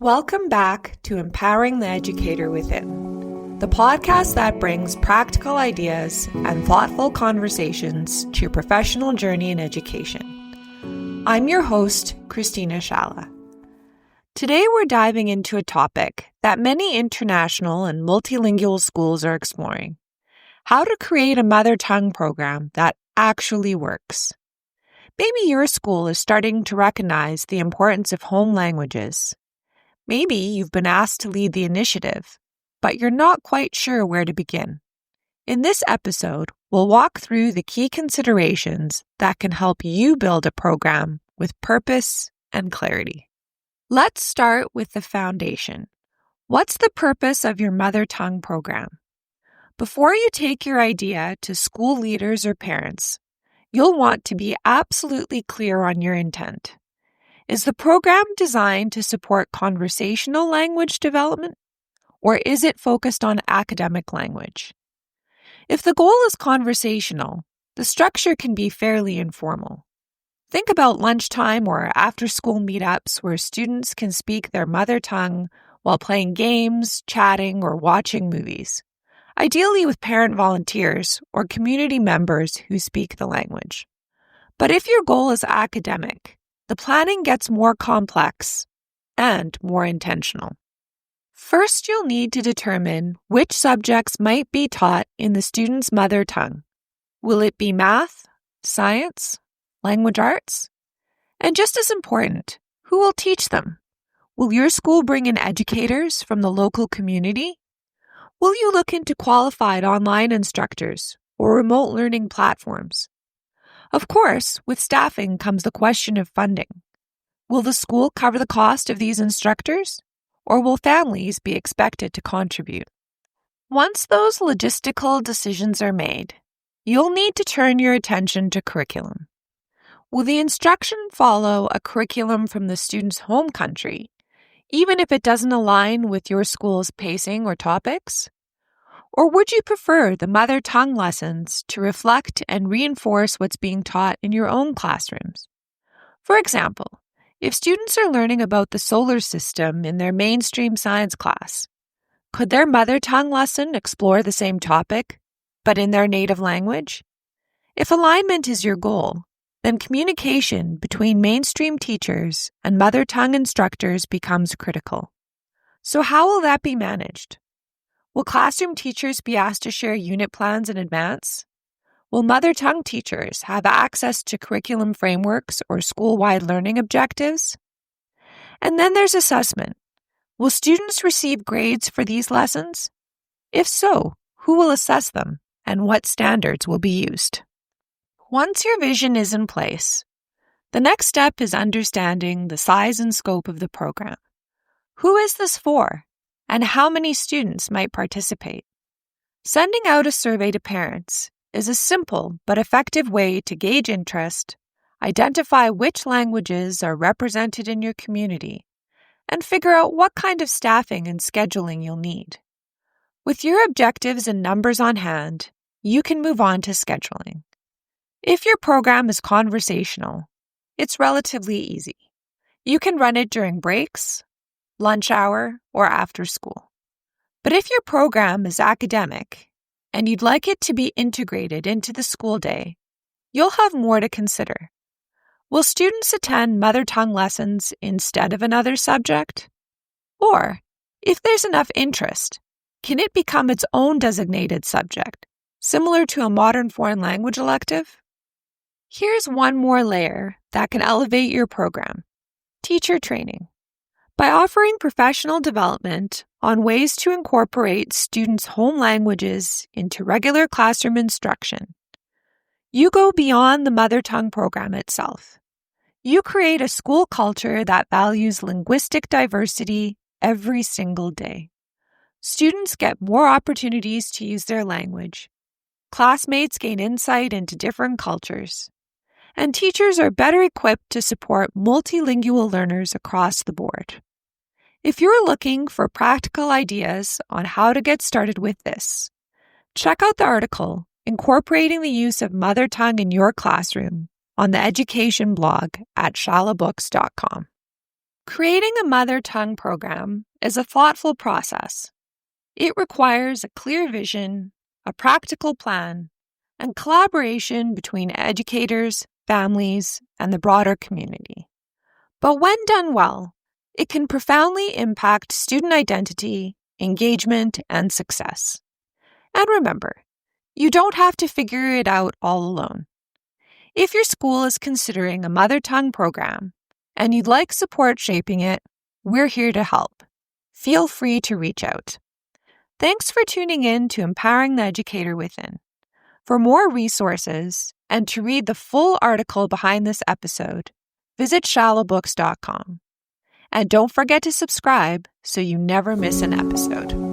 Welcome back to Empowering the Educator Within, the podcast that brings practical ideas and thoughtful conversations to your professional journey in education. I'm your host, Christina Shala. Today we're diving into a topic that many international and multilingual schools are exploring: how to create a mother tongue program that actually works. Maybe your school is starting to recognize the importance of home languages. Maybe you've been asked to lead the initiative, but you're not quite sure where to begin. In this episode, we'll walk through the key considerations that can help you build a program with purpose and clarity. Let's start with the foundation. What's the purpose of your mother tongue program? Before you take your idea to school leaders or parents, you'll want to be absolutely clear on your intent. Is the program designed to support conversational language development, or is it focused on academic language? If the goal is conversational, the structure can be fairly informal. Think about lunchtime or after-school meetups where students can speak their mother tongue while playing games, chatting, or watching movies, ideally with parent volunteers or community members who speak the language. But if your goal is academic, the planning gets more complex and more intentional. First, you'll need to determine which subjects might be taught in the student's mother tongue. Will it be math, science, language arts? And just as important, who will teach them? Will your school bring in educators from the local community? Will you look into qualified online instructors or remote learning platforms? Of course, with staffing comes the question of funding. Will the school cover the cost of these instructors, or will families be expected to contribute? Once those logistical decisions are made, you'll need to turn your attention to curriculum. Will the instruction follow a curriculum from the student's home country, even if it doesn't align with your school's pacing or topics? Or would you prefer the mother tongue lessons to reflect and reinforce what's being taught in your own classrooms? For example, if students are learning about the solar system in their mainstream science class, could their mother tongue lesson explore the same topic, but in their native language? If alignment is your goal, then communication between mainstream teachers and mother tongue instructors becomes critical. So how will that be managed? Will classroom teachers be asked to share unit plans in advance? Will mother tongue teachers have access to curriculum frameworks or school-wide learning objectives? And then there's assessment. Will students receive grades for these lessons? If so, who will assess them and what standards will be used? Once your vision is in place, the next step is understanding the size and scope of the program. Who is this for, and how many students might participate? Sending out a survey to parents is a simple but effective way to gauge interest, identify which languages are represented in your community, and figure out what kind of staffing and scheduling you'll need. With your objectives and numbers on hand, you can move on to scheduling. If your program is conversational, it's relatively easy. You can run it during breaks, lunch hour, or after school. But if your program is academic and you'd like it to be integrated into the school day, you'll have more to consider. Will students attend mother tongue lessons instead of another subject? Or, if there's enough interest, can it become its own designated subject, similar to a modern foreign language elective? Here's one more layer that can elevate your program: teacher training. By offering professional development on ways to incorporate students' home languages into regular classroom instruction, you go beyond the mother tongue program itself. You create a school culture that values linguistic diversity every single day. Students get more opportunities to use their language. Classmates gain insight into different cultures. And teachers are better equipped to support multilingual learners across the board. If you're looking for practical ideas on how to get started with this, check out the article Incorporating the Use of Mother Tongue in Your Classroom on the education blog at shalabooks.com. Creating a mother tongue program is a thoughtful process. It requires a clear vision, a practical plan, and collaboration between educators, families, and the broader community. But when done well, it can profoundly impact student identity, engagement, and success. And remember, you don't have to figure it out all alone. If your school is considering a mother tongue program and you'd like support shaping it, we're here to help. Feel free to reach out. Thanks for tuning in to Empowering the Educator Within. For more resources and to read the full article behind this episode, visit shallowbooks.com. And don't forget to subscribe so you never miss an episode.